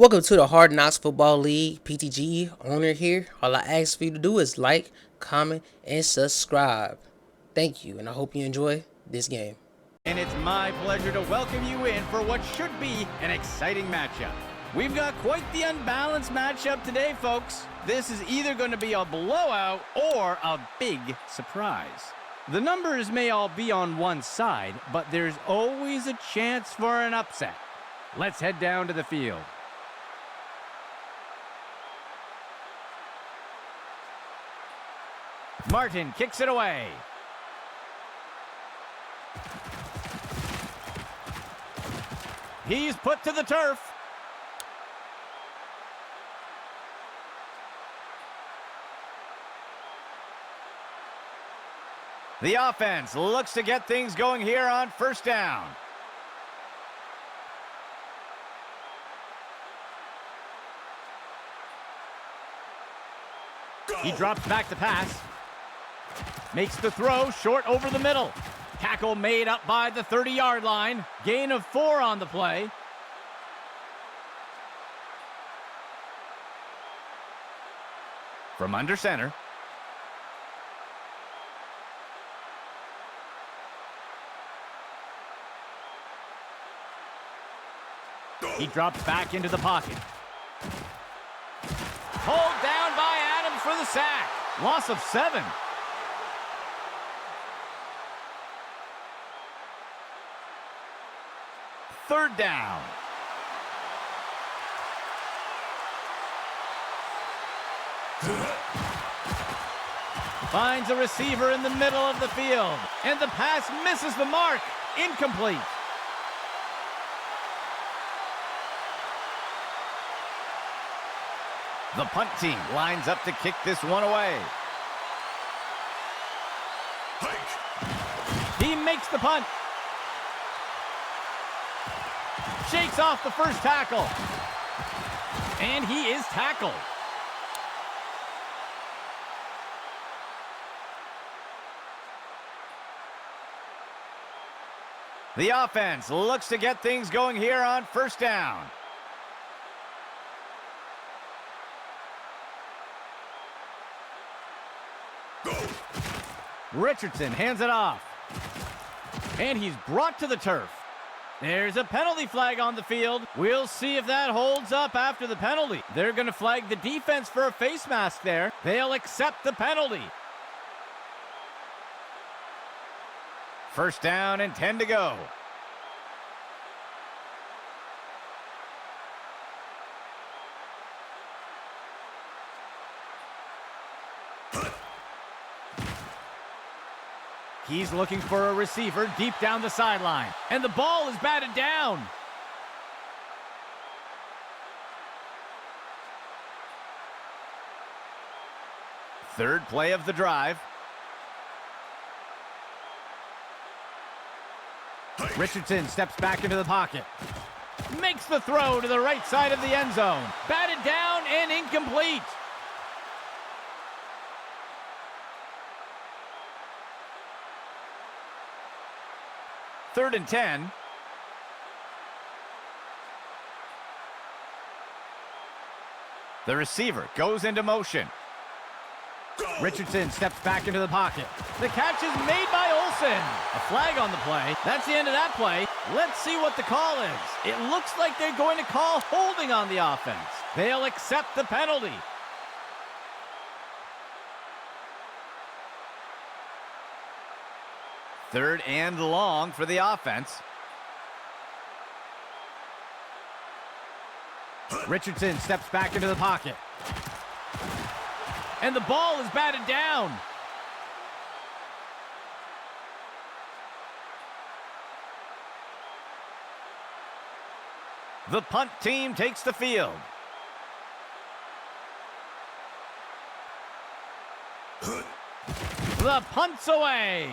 Welcome to the Hard Knocks Football League, PTGE owner here. All I ask for you to do is like, comment, and subscribe. Thank you, and I hope you enjoy this game. And it's my pleasure to welcome you in for what should be an exciting matchup. We've got quite the unbalanced matchup today, folks. This is either going to be a blowout or a big surprise. The numbers may all be on one side, but there's always a chance for an upset. Let's head down to the field. Martin kicks it away. He's put to the turf. The offense looks to get things going here on first down. He drops back the pass. Makes the throw short over the middle. Tackle made up by the 30-yard line. Gain of 4 on the play. From under center. He drops back into the pocket. Pulled down by Adams for the sack. Loss of 7. Third down. Finds a receiver in the middle of the field. And the pass misses the mark. Incomplete. The punt team lines up to kick this one away. He makes the punt. Shakes off the first tackle. And he is tackled. The offense looks to get things going here on first down. Richardson hands it off. And he's brought to the turf. There's a penalty flag on the field. We'll see if that holds up after the penalty. They're going to flag the defense for a face mask there. They'll accept the penalty. First down and 10 to go. He's looking for a receiver deep down the sideline. And the ball is batted down. Third play of the drive. Richardson steps back into the pocket. Makes the throw to the right side of the end zone. Batted down and incomplete. Third and 10. The receiver goes into motion. Richardson steps back into the pocket. The catch is made by Olsen. A flag on the play. That's the end of that play. Let's see what the call is. It looks like they're going to call holding on the offense. They'll accept the penalty. Third and long for the offense. Richardson steps back into the pocket. And the ball is batted down. The punt team takes the field. The punt's away.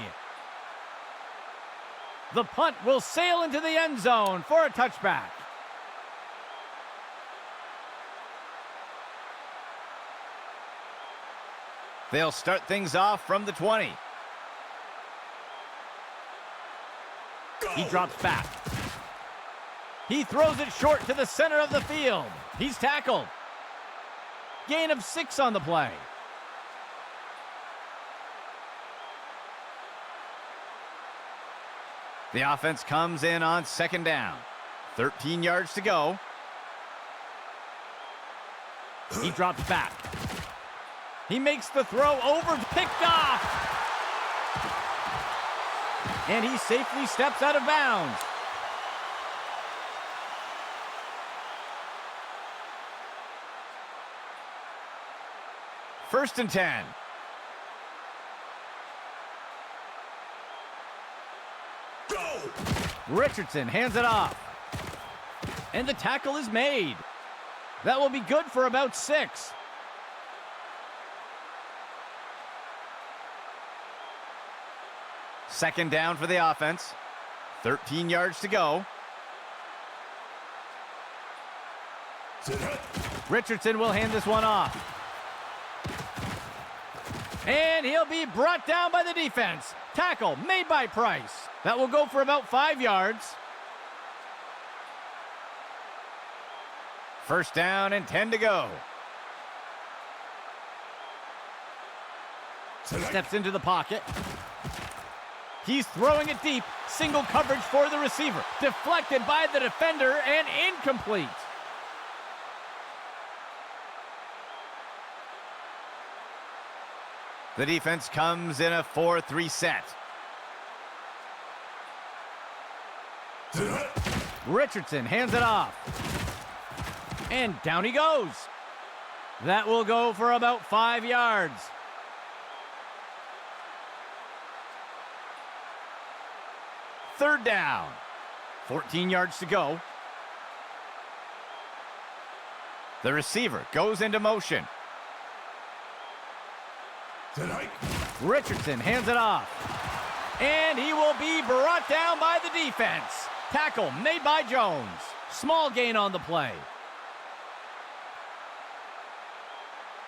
The punt will sail into the end zone for a touchback. They'll start things off from the 20. He drops back. He throws it short to the center of the field. He's tackled. Gain of 6 on the play. The offense comes in on second down. 13 yards to go. He drops back. He makes the throw over, picked off. And he safely steps out of bounds. First and 10. Go! Richardson hands it off. And the tackle is made. That will be good for about 6. Second down for the offense. 13 yards to go. Richardson will hand this one off. And he'll be brought down by the defense. Tackle made by Price. That will go for about 5 yards. First down and 10 to go. Steps into the pocket. He's throwing it deep. Single coverage for the receiver. Deflected by the defender and incomplete. The defense comes in a 4-3 set. Richardson hands it off. And down he goes. That will go for about 5 yards. Third down. 14 yards to go. The receiver goes into motion. Richardson hands it off. And he will be brought down by the defense. Tackle made by Jones. Small gain on the play.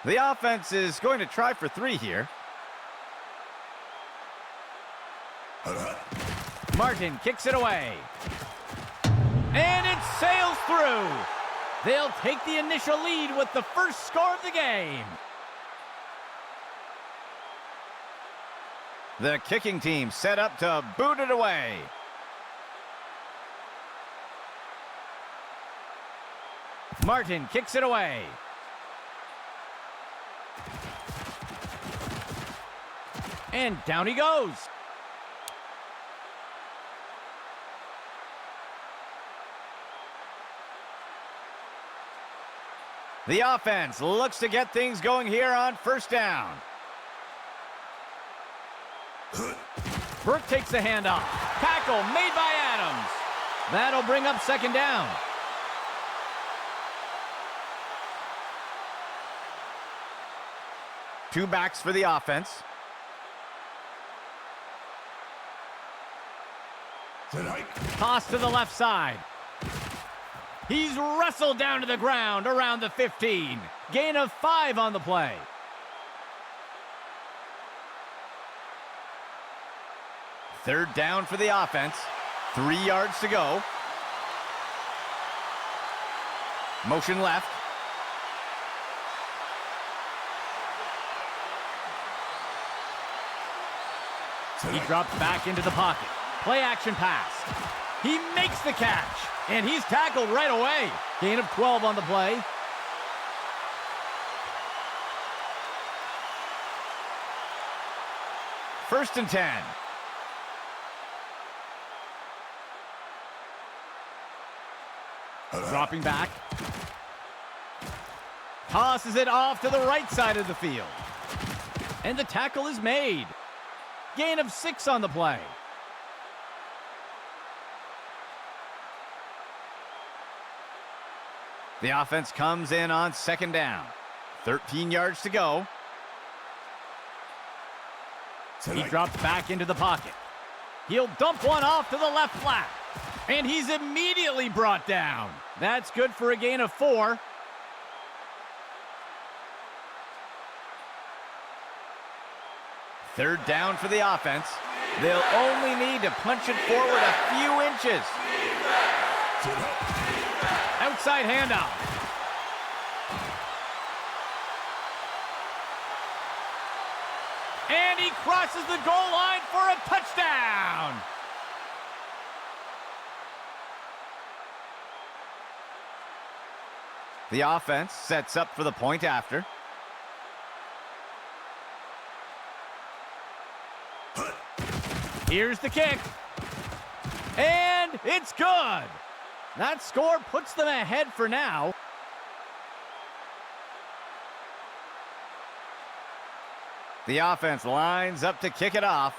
The offense is going to try for 3 here. Martin kicks it away. And it sails through. They'll take the initial lead with the first score of the game. The kicking team set up to boot it away. Martin kicks it away. And down he goes. The offense looks to get things going here on first down. Burke takes the handoff. Tackle made by Adams. That'll bring up second down. Two backs for the offense. Toss to the left side. He's wrestled down to the ground around the 15. Gain of 5 on the play. Third down for the offense. 3 yards to go. Motion left. He drops back into the pocket. Play action pass. He makes the catch. And he's tackled right away. Gain of 12 on the play. First and 10. Dropping back. Tosses it off to the right side of the field. And the tackle is made. Gain of 6 on the play. The offense comes in on second down. 13 yards to go. He drops back into the pocket. He'll dump one off to the left flat. And he's immediately brought down. That's good for a gain of 4. Third down for the offense. They'll only need to punch it forward a few inches. Outside handoff. And he crosses the goal line for a touchdown. The offense sets up for the point after. Here's the kick. And it's good. That score puts them ahead for now. The offense lines up to kick it off.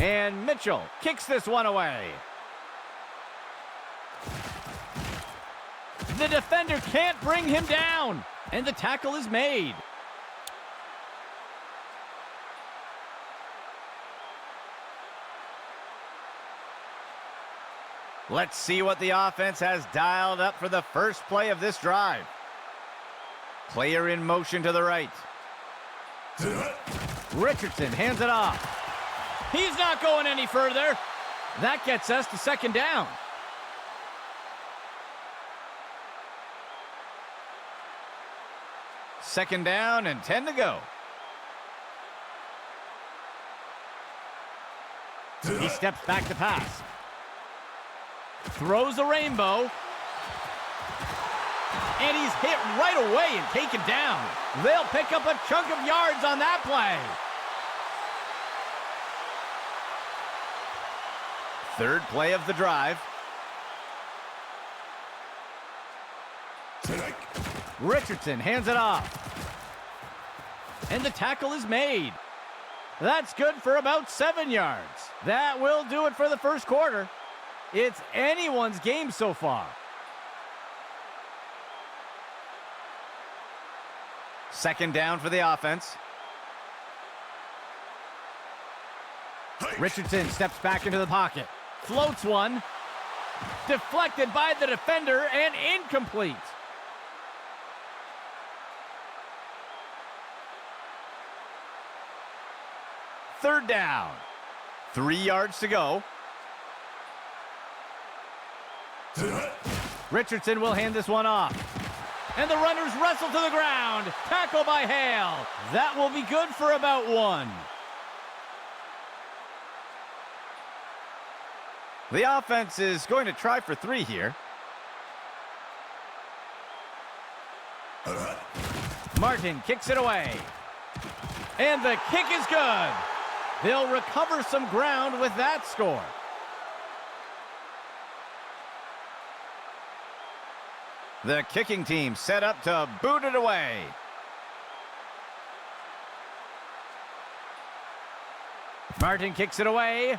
And Mitchell kicks this one away. The defender can't bring him down, and the tackle is made. Let's see what the offense has dialed up for the first play of this drive. Player in motion to the right. Richardson hands it off. He's not going any further. That gets us to second down. Second down and 10 to go. He steps back to pass. Throws a rainbow. And he's hit right away and taken down. They'll pick up a chunk of yards on that play. Third play of the drive. Richardson hands it off. And the tackle is made. That's good for about 7 yards. That will do it for the first quarter. It's anyone's game so far. Second down for the offense. Richardson steps back into the pocket. Floats one. Deflected by the defender and incomplete. Third down. 3 yards to go. Richardson will hand this one off. And the runners wrestle to the ground. Tackle by Hale. That will be good for about 1. The offense is going to try for 3 here. Martin kicks it away. And the kick is good. They'll recover some ground with that score. The kicking team set up to boot it away. Martin kicks it away.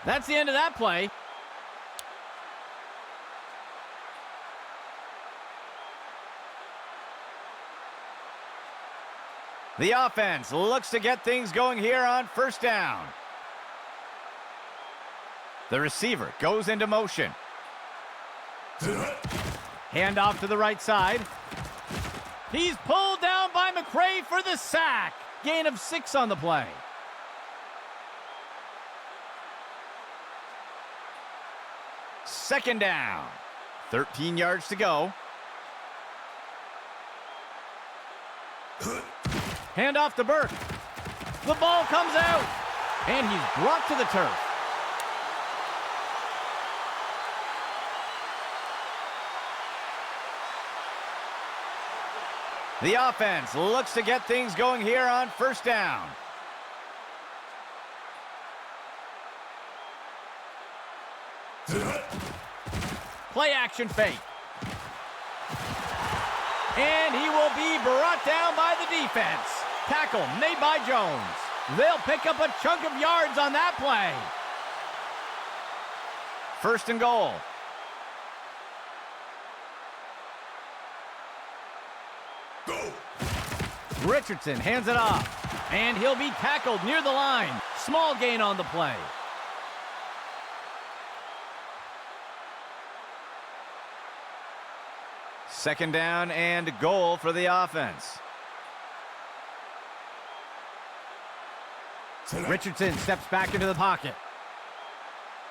That's the end of that play. The offense looks to get things going here on first down. The receiver goes into motion. Hand off to the right side. He's pulled down by McCray for the sack. Gain of 6 on the play. Second down. 13 yards to go. Hand off to Burke. The ball comes out. And he's brought to the turf. The offense looks to get things going here on first down. Play action fake. And he will be brought down by the defense. Tackle made by Jones. They'll pick up a chunk of yards on that play. First and goal. Go. Richardson hands it off. And he'll be tackled near the line. Small gain on the play. Second down and goal for the offense. Richardson steps back into the pocket.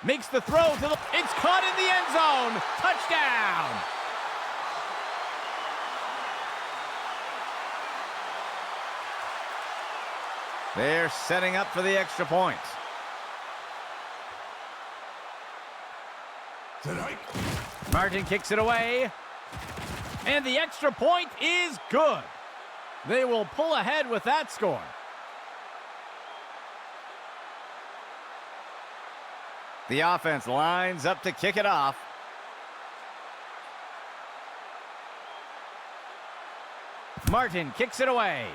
Makes the throw to the... It's caught in the end zone. Touchdown. They're setting up for the extra point. Martin kicks it away. And the extra point is good. They will pull ahead with that score. The offense lines up to kick it off. Martin kicks it away.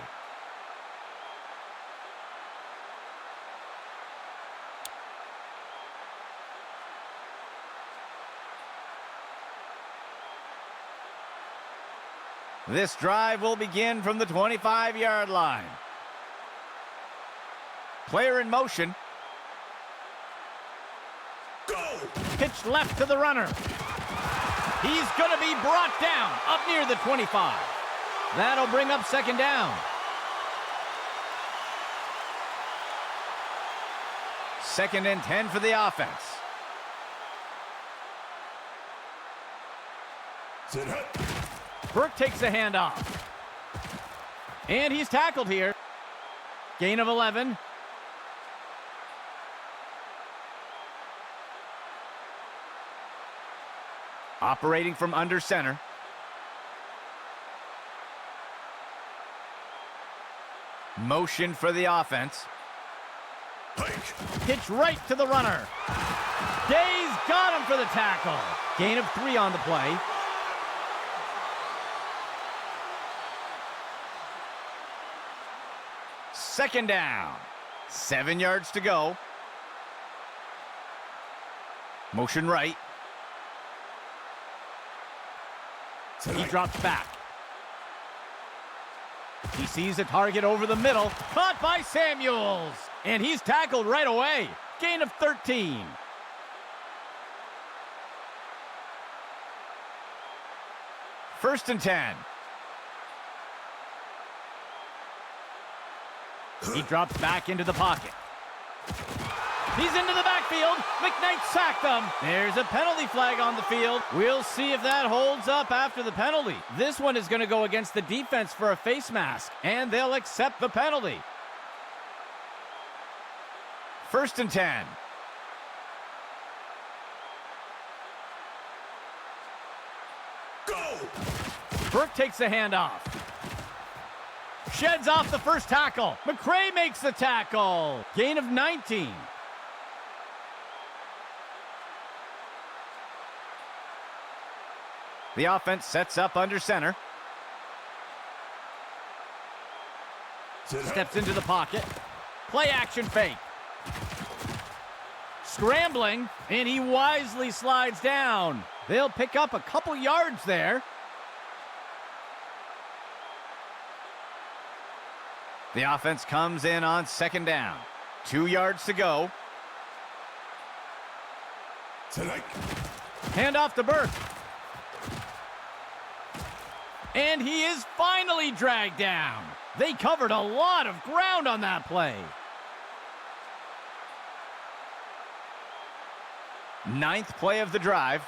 This drive will begin from the 25-yard line. Player in motion. Go! Pitch left to the runner. He's going to be brought down up near the 25. That'll bring up second down. Second and 10 for the offense. Burke takes a handoff. And he's tackled here. Gain of 11. Operating from under center. Motion for the offense. Pitch right to the runner. Day's got him for the tackle. Gain of 3 on the play. Second down. 7 yards to go. Motion right. He drops back. He sees a target over the middle. Caught by Samuels. And he's tackled right away. Gain of 13. First and 10. He drops back into the pocket. He's into the backfield. McKnight sacked him. There's a penalty flag on the field. We'll see if that holds up after the penalty. This one is going to go against the defense for a face mask, and they'll accept the penalty. First and 10. Go! Burke takes the handoff. Sheds off the first tackle. McCray makes the tackle. Gain of 19. The offense sets up under center. Steps into the pocket. Play action fake. Scrambling, and he wisely slides down. They'll pick up a couple yards there. The offense comes in on second down. 2 yards to go. Hand off to Burke. And he is finally dragged down. They covered a lot of ground on that play. 9th play of the drive.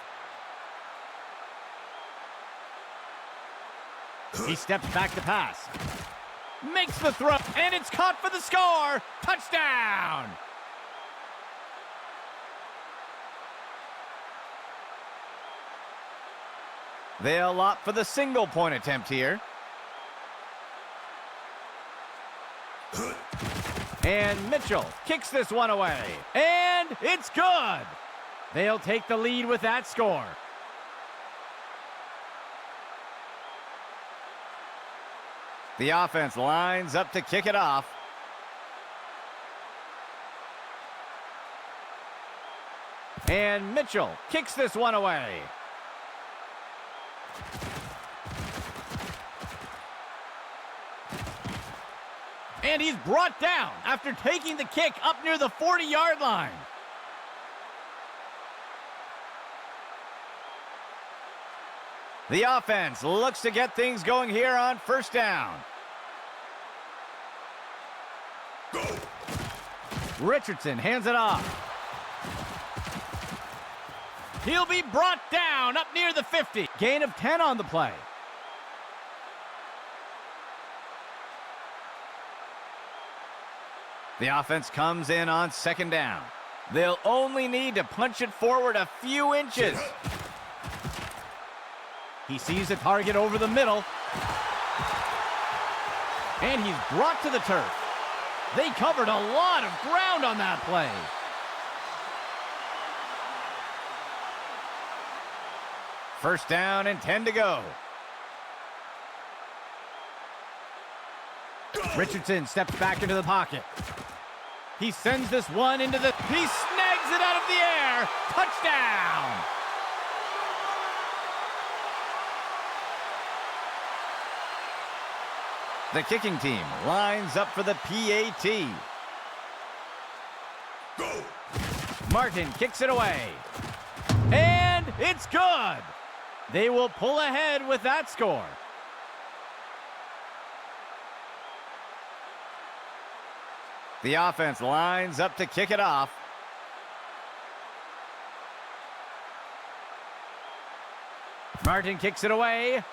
He steps back to pass. Makes the throw, and it's caught for the score. Touchdown! They'll opt for the single point attempt here. And Mitchell kicks this one away. And it's good. They'll take the lead with that score. The offense lines up to kick it off. And Mitchell kicks this one away. And he's brought down after taking the kick up near the 40-yard line. The offense looks to get things going here on first down. Go. Richardson hands it off. He'll be brought down up near the 50. Gain of 10 on the play. The offense comes in on second down. They'll only need to punch it forward a few inches. He sees a target over the middle. And he's brought to the turf. They covered a lot of ground on that play. First down and 10 to go. Richardson steps back into the pocket. He sends this one into the... He snags it out of the air. Touchdown! The kicking team lines up for the PAT. Go! Martin kicks it away. And it's good! They will pull ahead with that score. The offense lines up to kick it off. Martin kicks it away.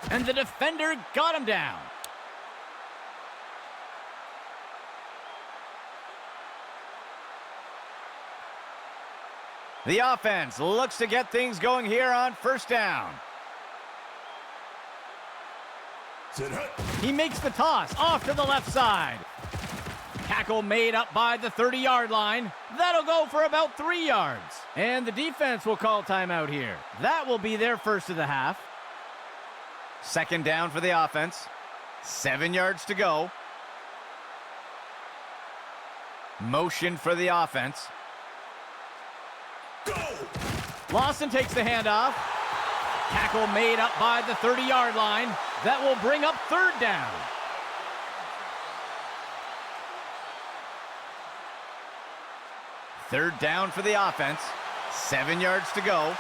And the defender got him down. The offense looks to get things going here on first down. He makes the toss off to the left side. Tackle made up by the 30-yard line. That'll go for about 3 yards. And the defense will call timeout here. That will be their first of the half. Second down for the offense. 7 yards to go. Motion for the offense. Go! Lawson takes the handoff. Tackle made up by the 30-yard line. That will bring up third down. Third down for the offense. 7 yards to go.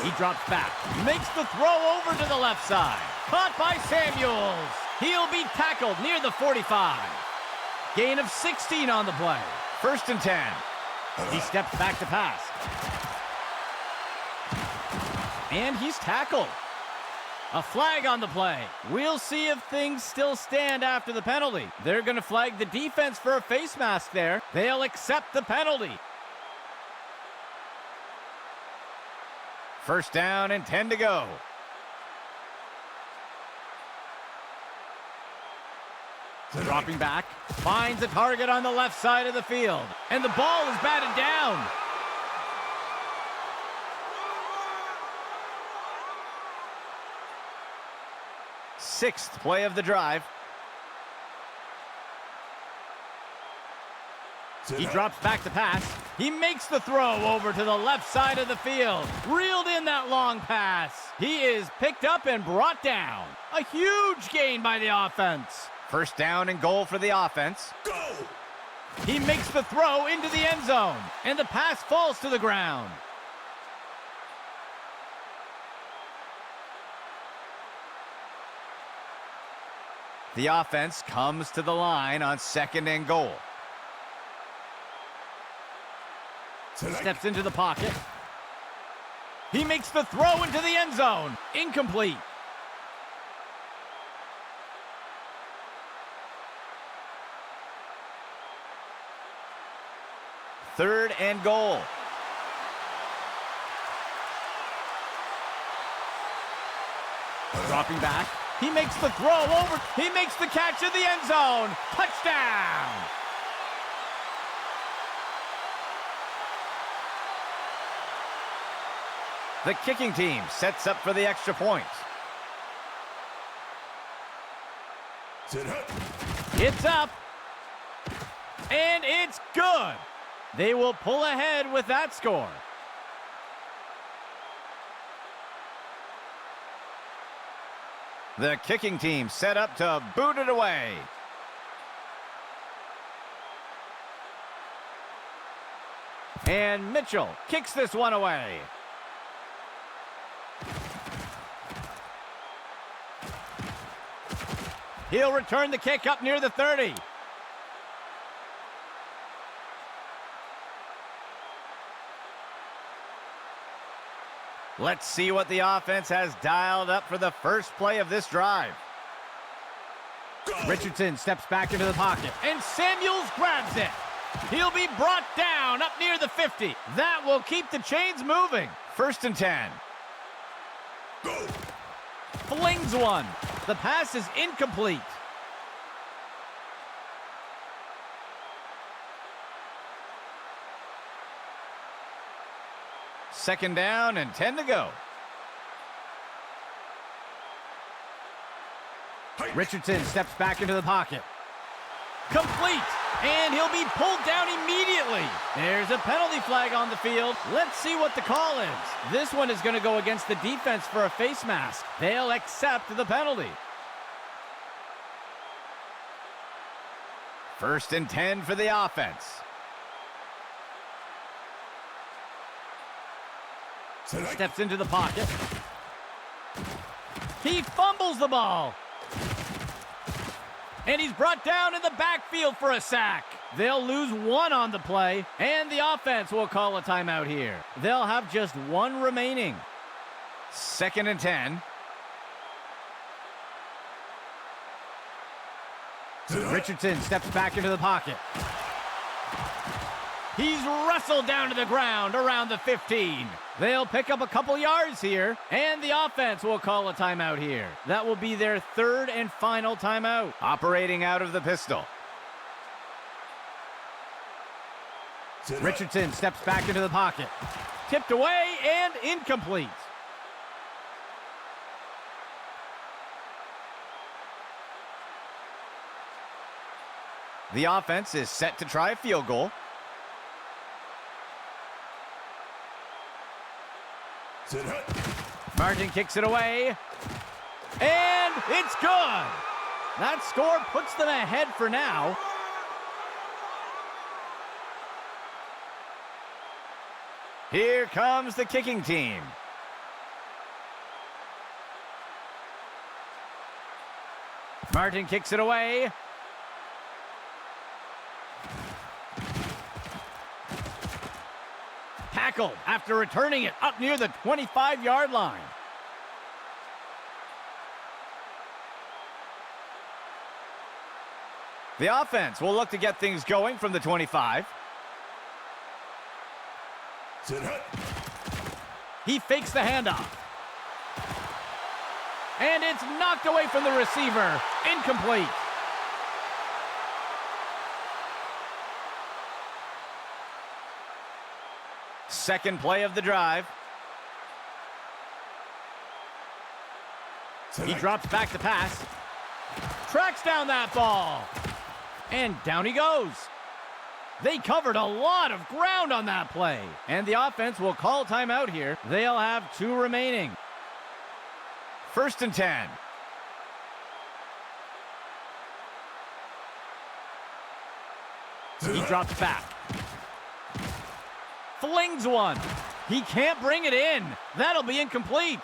He drops back, makes the throw over to the left side. Caught by Samuels. He'll be tackled near the 45. Gain of 16 on the play. First and 10. He steps back to pass. And he's tackled. A flag on the play. We'll see if things still stand after the penalty. They're going to flag the defense for a face mask there. They'll accept the penalty. First down and 10 to go. Dropping back, finds a target on the left side of the field. And the ball is batted down. Sixth play of the drive. He drops back to pass. He makes the throw over to the left side of the field. Reeled in that long pass. He is picked up and brought down. A huge gain by the offense. First down and goal for the offense. Go! He makes the throw into the end zone. And the pass falls to the ground. The offense comes to the line on second and goal. Steps into the pocket. He makes the throw into the end zone. Incomplete. Third and goal. Dropping back. He makes the throw over. He makes the catch in the end zone. Touchdown! The kicking team sets up for the extra point. It's up. And it's good. They will pull ahead with that score. The kicking team set up to boot it away. And Mitchell kicks this one away. He'll return the kick up near the 30. Let's see what the offense has dialed up for the first play of this drive. Richardson steps back into the pocket, and Samuels grabs it. He'll be brought down up near the 50. That will keep the chains moving. 1st and 10. Go. Flings one. The pass is incomplete. Second down and 10 to go. Richardson steps back into the pocket. Complete, and he'll be pulled down immediately. There's a penalty flag on the field. Let's see what the call is. This one is going to go against the defense for a face mask. They'll accept the penalty. 1st and 10 for the offense. Steps into the pocket. He fumbles the ball. And he's brought down in the backfield for a sack. They'll lose one on the play, and the offense will call a timeout here. They'll have just one remaining. 2nd and 10. Richardson steps back into the pocket. He's wrestled down to the ground around the 15. They'll pick up a couple yards here, and the offense will call a timeout here. That will be their 3rd and final timeout. Operating out of the pistol. Richardson steps back into the pocket. Tipped away and incomplete. The offense is set to try a field goal. Martin kicks it away, and it's good. That score puts them ahead for now. Here comes the kicking team. Martin kicks it away. Tackled after returning it up near the 25-yard line. The offense will look to get things going from the 25. He fakes the handoff. And it's knocked away from the receiver. Incomplete. Second play of the drive. He drops back to pass. Tracks down that ball. And down he goes. They covered a lot of ground on that play. And the offense will call timeout here. They'll have 2 remaining. 1st and 10. He drops back. Flings one. He can't bring it in. That'll be incomplete.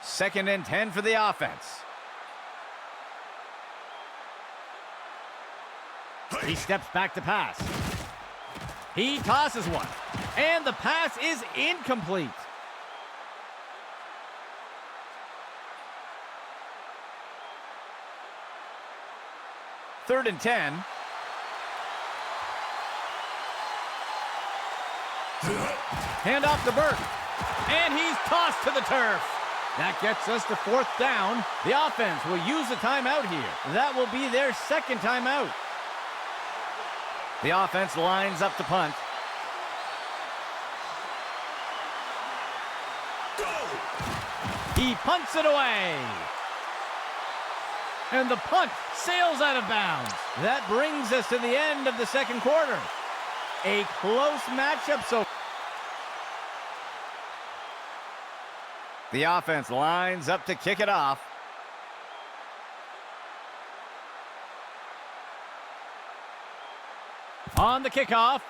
Second and 10 for the offense. He steps back to pass. He tosses one. And the pass is incomplete. Third and 10. Hand off to Burke. And he's tossed to the turf. That gets us to 4th down. The offense will use a timeout here. That will be their 2nd timeout. The offense lines up to punt. He punts it away. And the punt sails out of bounds. That brings us to the end of the 2nd quarter. A close matchup so the offense lines up to kick it off. On the kickoff.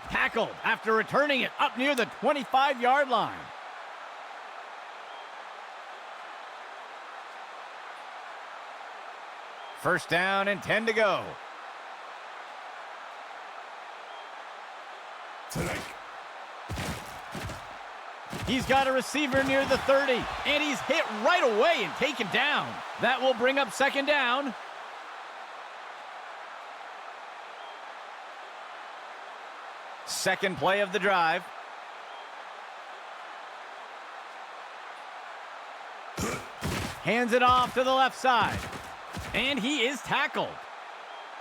Tackled after returning it up near the 25-yard line. First down and 10 to go. He's got a receiver near the 30, and he's hit right away and taken down. That will bring up second down. Second play of the drive. Hands it off to the left side. And he is tackled.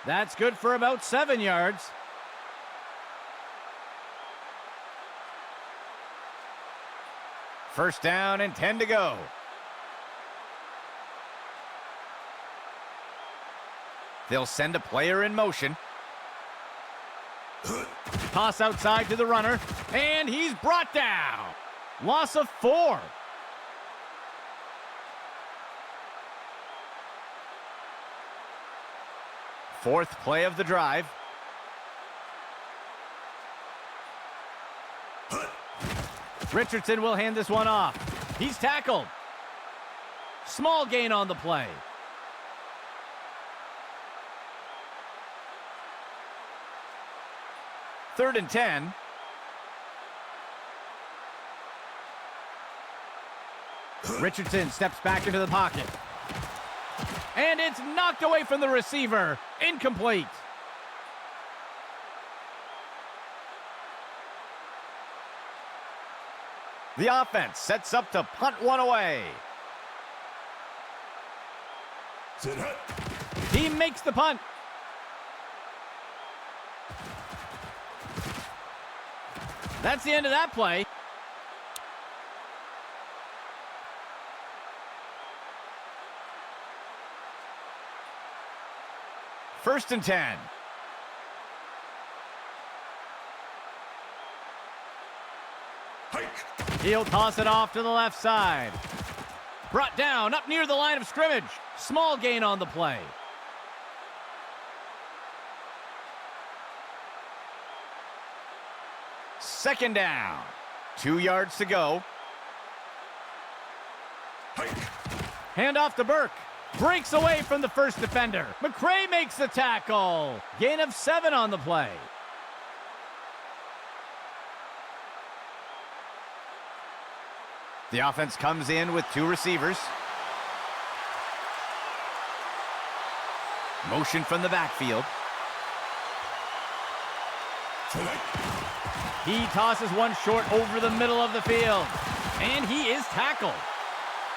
That's good for about 7 yards. First down and 10 to go. They'll send a player in motion. Toss outside to the runner, and he's brought down. Loss of 4. Fourth play of the drive. Richardson will hand this one off. He's tackled. Small gain on the play. Third and 10. Richardson steps back into the pocket. And it's knocked away from the receiver. Incomplete. The offense sets up to punt one away. He makes the punt. That's the end of that play. First and 10. He'll toss it off to the left side. Brought down up near the line of scrimmage. Small gain on the play. Second down. 2 yards to go. Hand off to Burke. Breaks away from the first defender. McCray makes the tackle. Gain of 7 on the play. The offense comes in with 2 receivers. Motion from the backfield. He tosses one short over the middle of the field. And he is tackled.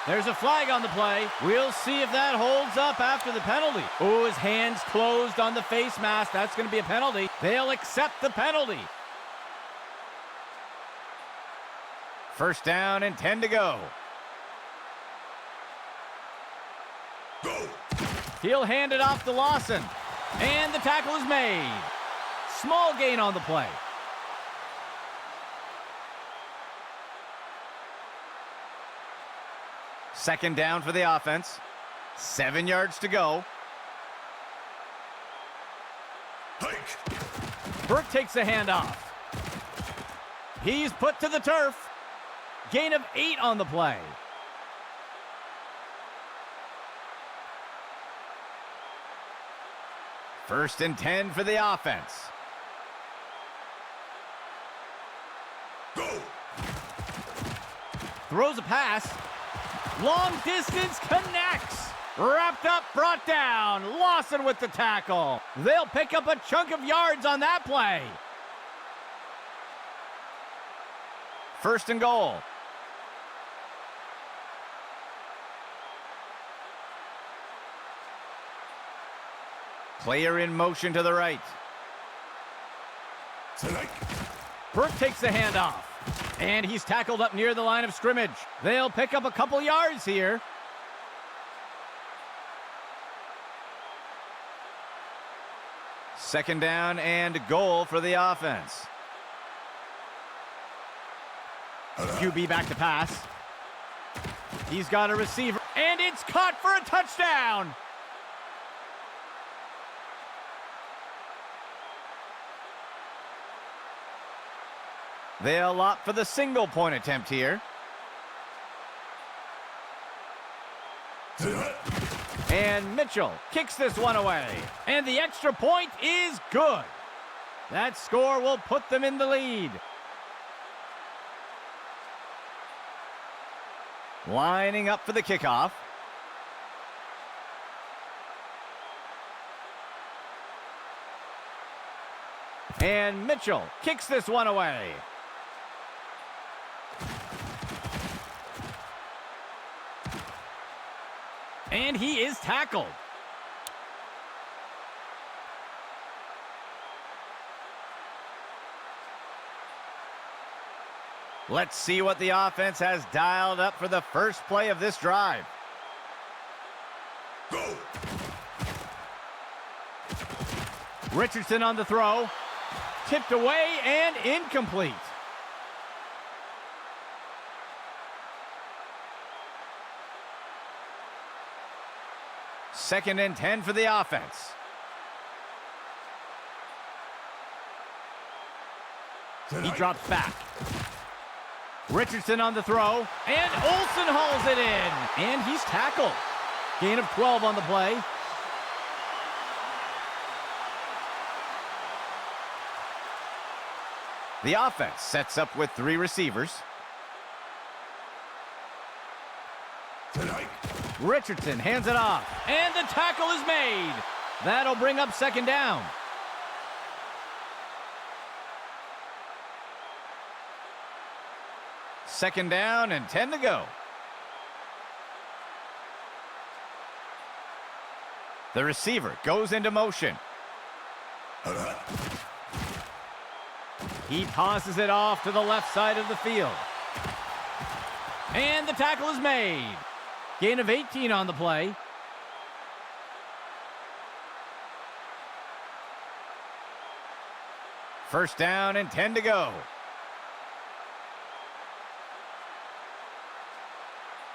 There's a flag on the play. We'll see if that holds up after the penalty. Oh, his hands closed on the face mask. That's going to be a penalty. They'll accept the penalty. First down and 10 to go. He'll hand it off to Lawson. And the tackle is made. Small gain on the play. Second down for the offense. 7 yards to go. Burke takes a handoff. He's put to the turf. Gain of 8 on the play. First and 10 for the offense. Throws a pass. Long distance connects. Wrapped up, brought down. Lawson with the tackle. They'll pick up a chunk of yards on that play. First and goal. Player in motion to the right. Burke takes the handoff. And he's tackled up near the line of scrimmage. They'll pick up a couple yards here. Second down and goal for the offense. QB back to pass. He's got a receiver, And it's caught for a touchdown. They'll opt for the single point attempt here. And Mitchell kicks this one away. And the extra point is good. That score will put them in the lead. Lining up for the kickoff. And Mitchell kicks this one away. And he is tackled. Let's see what the offense has dialed up for the first play of this drive. Go! Richardson on the throw. Tipped away and incomplete. Second and 10 for the offense. He drops back. Richardson on the throw, and Olsen hauls it in, and he's tackled. Gain of 12 on the play. The offense sets up with 3 receivers. Richardson hands it off, and the tackle is made. That'll bring up second down. Second down and 10 to go. The receiver goes into motion. He tosses it off to the left side of the field. And the tackle is made. Gain of 18 on the play. First down and 10 to go.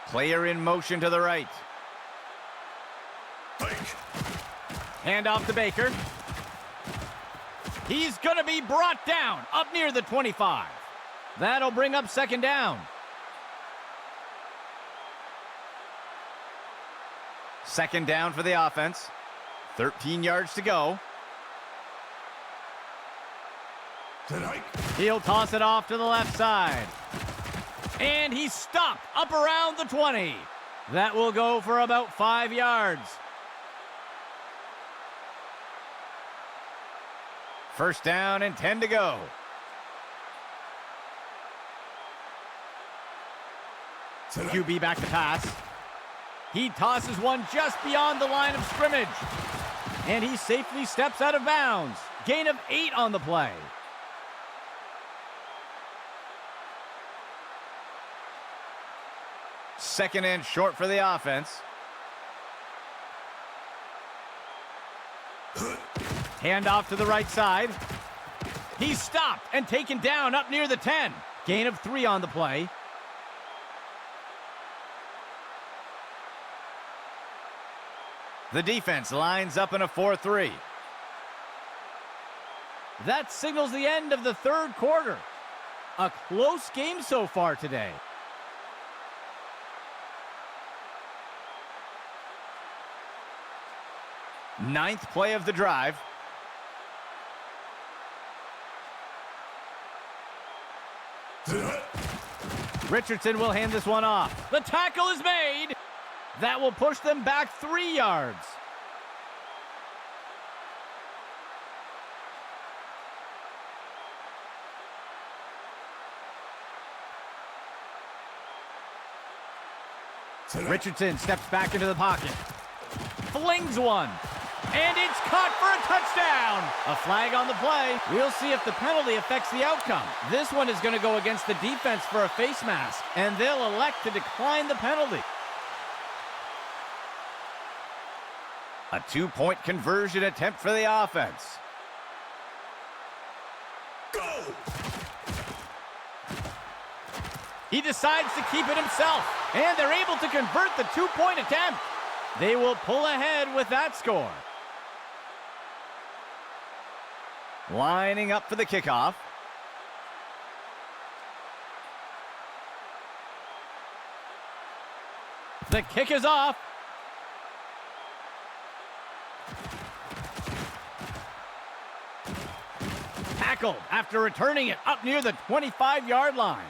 Player in motion to the right. Hand off to Baker. He's going to be brought down up near the 25. That'll bring up second down. Second down for the offense. 13 yards to go. He'll toss it off to the left side. And he's stopped up around the 20. That will go for about 5 yards. First down and 10 to go. QB back to pass. He tosses one just beyond the line of scrimmage. And he safely steps out of bounds. Gain of 8 on the play. Second and short for the offense. Hand off to the right side. He's stopped and taken down up near the 10. Gain of 3 on the play. The defense lines up in a 4-3. That signals the end of the third quarter. A close game so far today. Ninth play of the drive. Richardson will hand this one off. The tackle is made. That will push them back 3 yards. Richardson steps back into the pocket. Flings one. And it's caught for a touchdown. A flag on the play. We'll see if the penalty affects the outcome. This one is going to go against the defense for a face mask, and they'll elect to decline the penalty. A 2-point conversion attempt for the offense. Go! He decides to keep it himself. And they're able to convert the two-point attempt. They will pull ahead with that score. Lining up for the kickoff. The kick is off. Tackled after returning it up near the 25-yard line.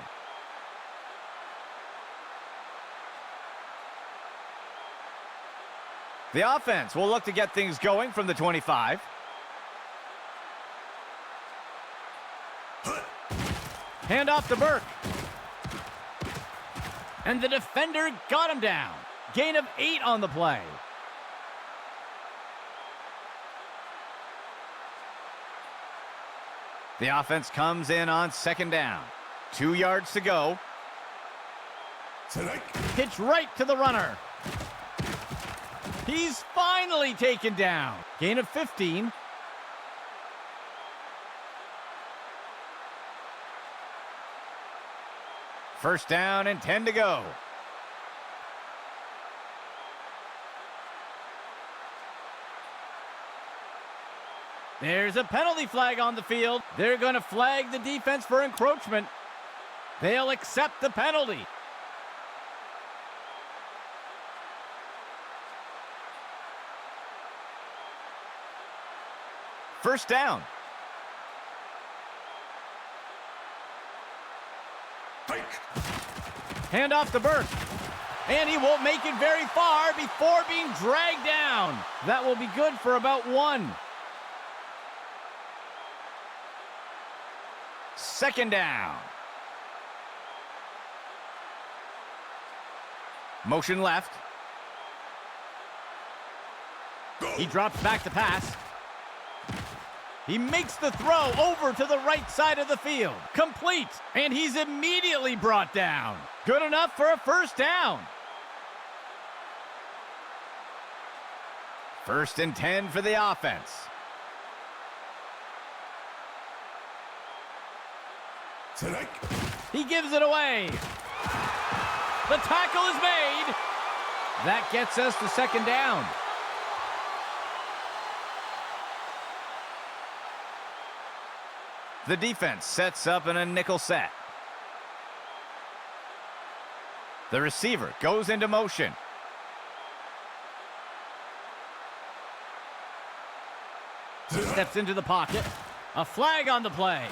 The offense will look to get things going from the 25. Hand off to Burke. And the defender got him down. Gain of 8 on the play. The offense comes in on second down. 2 yards to go. Pitch right to the runner. He's finally taken down. Gain of 15. First down and 10 to go. There's a penalty flag on the field. They're going to flag the defense for encroachment. They'll accept the penalty. First down. Hand off to Burke. And he won't make it very far before being dragged down. That will be good for about 1. Second down. Motion left. He drops back to pass. He makes the throw over to the right side of the field. Complete. And he's immediately brought down. Good enough for a first down. First and 10 for the offense. He gives it away. The tackle is made. That gets us to second down. The defense sets up in a nickel set. The receiver goes into motion. Steps into the pocket. A flag on the play.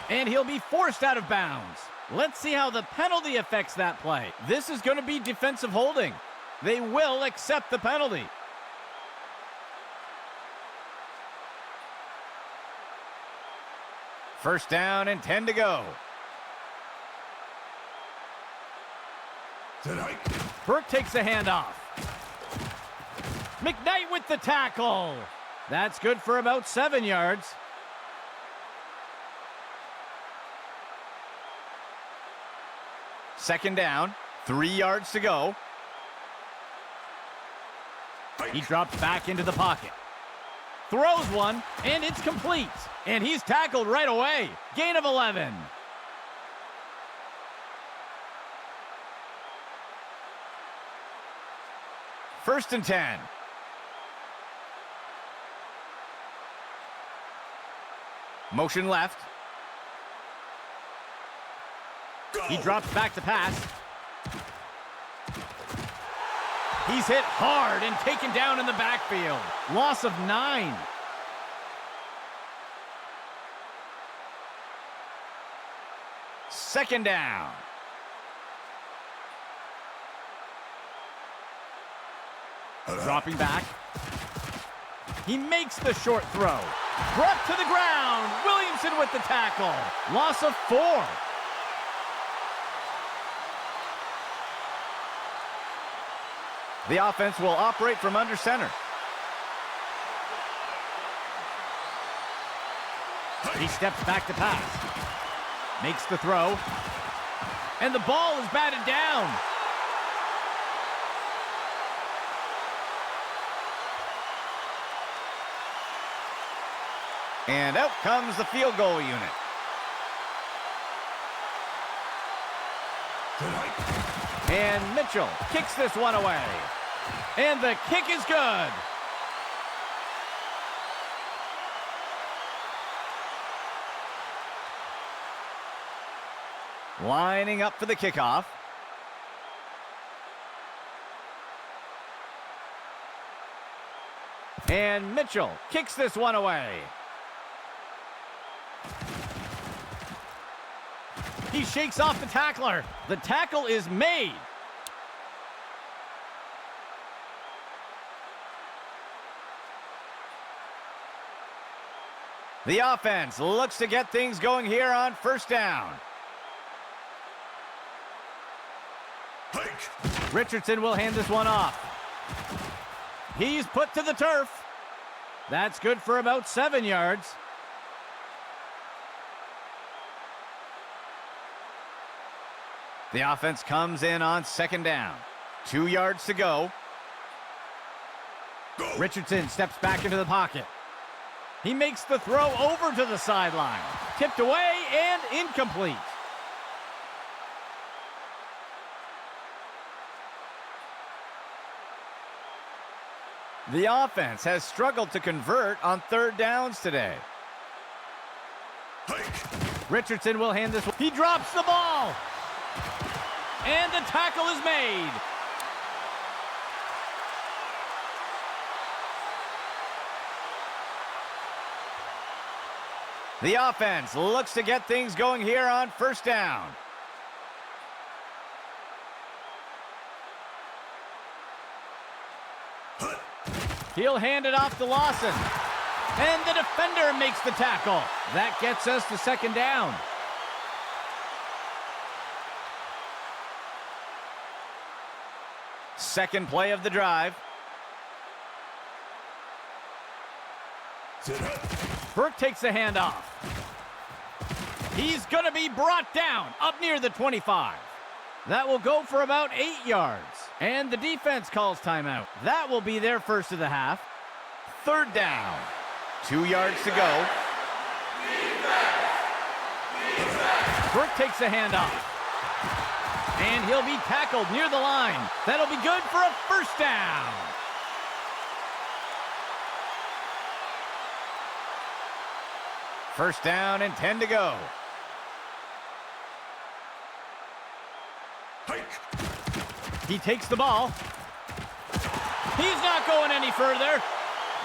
And he'll be forced out of bounds. Let's see how the penalty affects that play. This is going to be defensive holding. They will accept the penalty. First down and 10 to go. Burke takes the handoff. McKnight with the tackle. That's good for about 7 yards. Second down, 3 yards to go. He drops back into the pocket. Throws one, and it's complete. And he's tackled right away. Gain of 11. First and 10. Motion left. He drops back to pass. He's hit hard and taken down in the backfield. Loss of 9. Second down. Dropping back. He makes the short throw. Brought to the ground. Williamson with the tackle. Loss of 4. The offense will operate from under center. He steps back to pass. Makes the throw. And the ball is batted down. And out comes the field goal unit. And Mitchell kicks this one away. And the kick is good. Lining up for the kickoff. And Mitchell kicks this one away. He shakes off the tackler. The tackle is made. The offense looks to get things going here on first down. Richardson will hand this one off. He's put to the turf. That's good for about 7 yards. The offense comes in on second down. 2 yards to go. Richardson steps back into the pocket. He makes the throw over to the sideline. Tipped away and incomplete. The offense has struggled to convert on third downs today. Richardson will hand this one. He drops the ball. And the tackle is made. The offense looks to get things going here on first down. He'll hand it off to Lawson. And the defender makes the tackle. That gets us to second down. Second play of the drive. Burke takes the handoff. He's going to be brought down up near the 25. That will go for about 8 yards. And the defense calls timeout. That will be their first of the half. Third down. 2 yards to go. Burke takes the handoff. And he'll be tackled near the line. That'll be good for a first down. First down and 10 to go. He takes the ball. He's not going any further.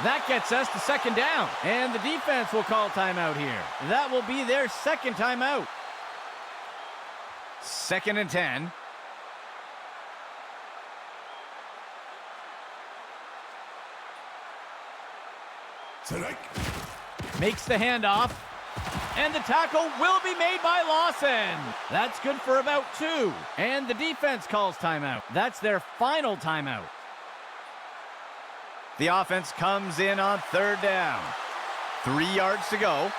That gets us to second down. And the defense will call timeout here. That will be their second timeout. Second and 10. Makes the handoff. And the tackle will be made by Lawson. That's good for about 2. And the defense calls timeout. That's their final timeout. The offense comes in on third down. 3 yards to go.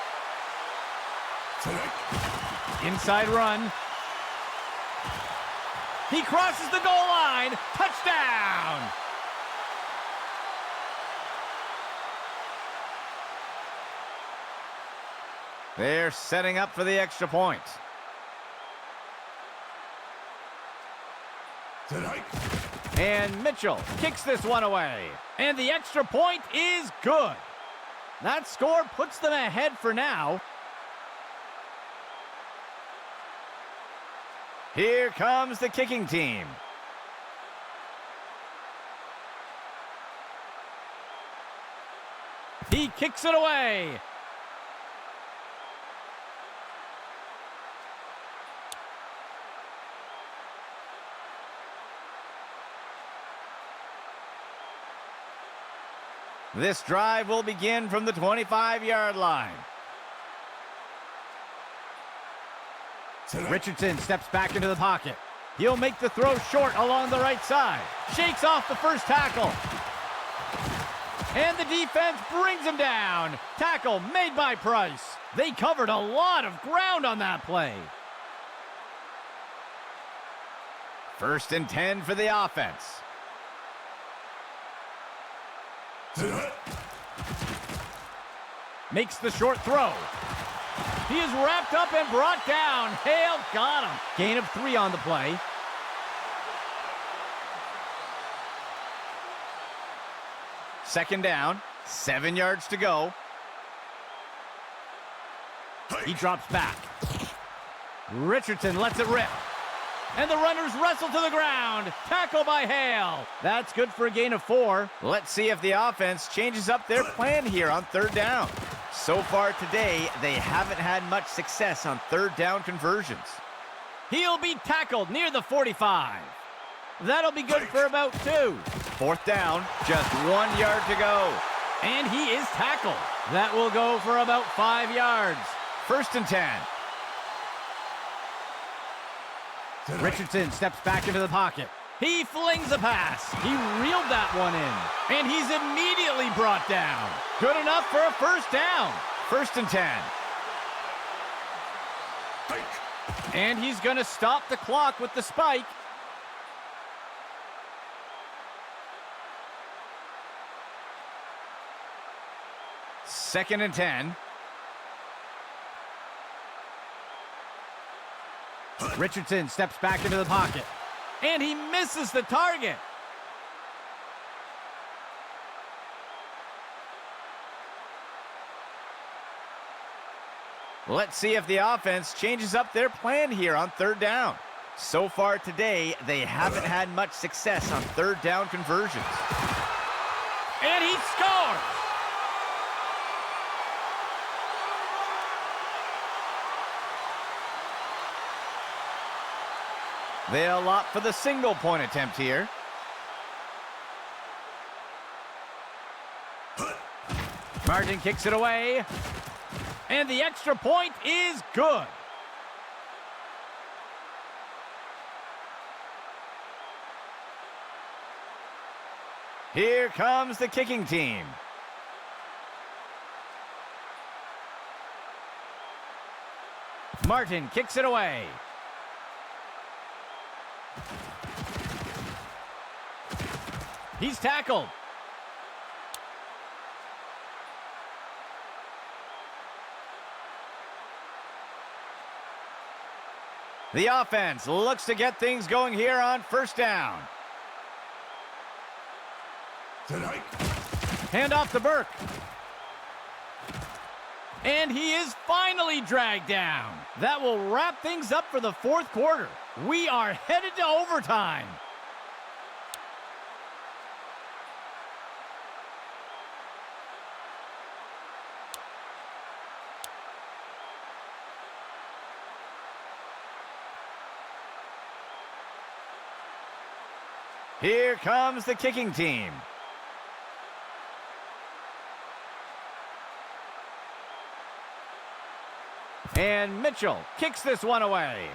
Inside run. He crosses the goal line. Touchdown! They're setting up for the extra point. And Mitchell kicks this one away. And the extra point is good. That score puts them ahead for now. Here comes the kicking team. He kicks it away. This drive will begin from the 25-yard line. Richardson steps back into the pocket. He'll make the throw short along the right side. Shakes off the first tackle. And the defense brings him down. Tackle made by Price. They covered a lot of ground on that play. First and 10 for the offense. Makes the short throw. He is wrapped up and brought down. Hale got him. Gain of 3 on the play. Second down, 7 yards to go. He drops back. Richardson lets it rip. And the runners wrestle to the ground. Tackle by Hale. That's good for a gain of 4. Let's see if the offense changes up their plan here on third down. So far today, they haven't had much success on third down conversions. He'll be tackled near the 45. That'll be good for about 2. Fourth down, just 1 yard to go. And he is tackled. That will go for about 5 yards. First and 10. Richardson steps back into the pocket. He flings a pass. He reeled that one in. And he's immediately brought down. Good enough for a first down. First and 10. And he's going to stop the clock with the spike. Second and 10. Richardson steps back into the pocket. And he misses the target. Let's see if the offense changes up their plan here on third down. So far today, they haven't had much success on third down conversions. And he scores! They'll opt for the single-point attempt here. Martin kicks it away. And the extra point is good. Here comes the kicking team. Martin kicks it away. He's tackled. The offense looks to get things going here on first down. Hand off to Burke. And he is finally dragged down. That will wrap things up for the fourth quarter. We are headed to overtime. Here comes the kicking team. And Mitchell kicks this one away.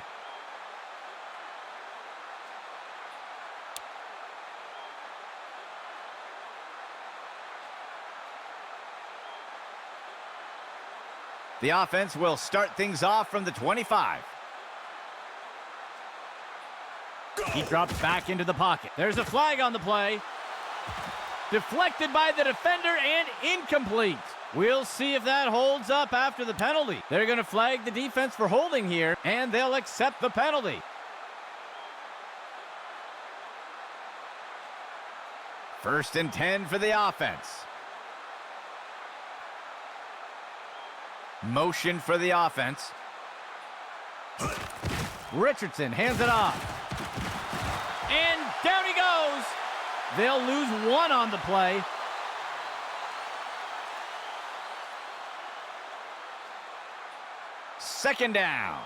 The offense will start things off from the 25. He drops back into the pocket. There's a flag on the play. Deflected by the defender and incomplete. We'll see if that holds up after the penalty. They're going to flag the defense for holding here, and they'll accept the penalty. First and 10 for the offense. Motion for the offense. Richardson hands it off. And down he goes. They'll lose one on the play. Second down.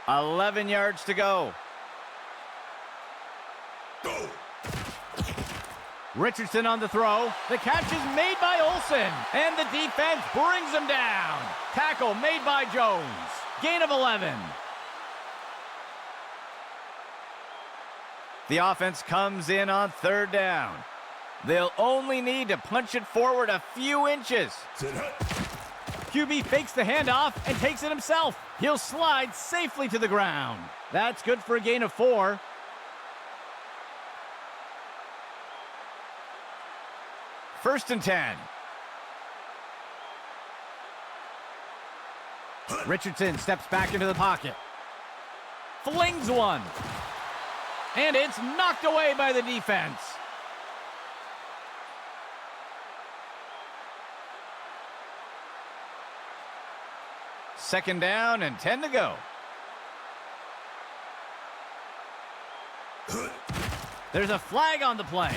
11 yards to go. Richardson on the throw. The catch is made by Olsen. And the defense brings him down. Tackle made by Jones. Gain of 11. The offense comes in on third down. They'll only need to punch it forward a few inches. QB fakes the handoff and takes it himself. He'll slide safely to the ground. That's good for a gain of 4. First and 10. Richardson steps back into the pocket. Flings one. And it's knocked away by the defense. 2nd down and 10 to go. There's a flag on the play.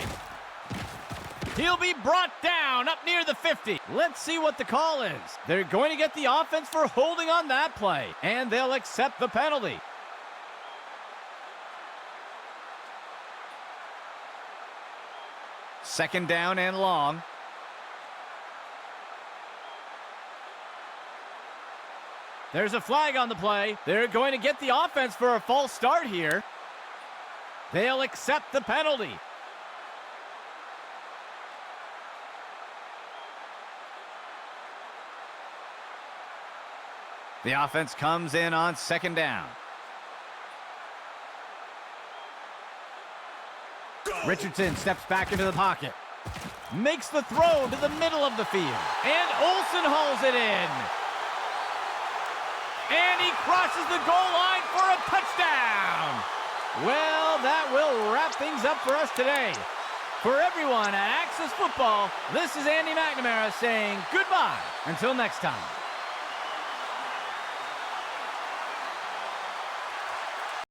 He'll be brought down up near the 50. Let's see what the call is. They're going to get the offense for holding on that play, and they'll accept the penalty. Second down and long. There's a flag on the play. They're going to get the offense for a false start here. They'll accept the penalty. The offense comes in on 2nd down. Richardson steps back into the pocket. Makes the throw to the middle of the field. And Olsen hauls it in. And he crosses the goal line for a touchdown. Well, that will wrap things up for us today. For everyone at Access Football, this is Andy McNamara saying goodbye until next time.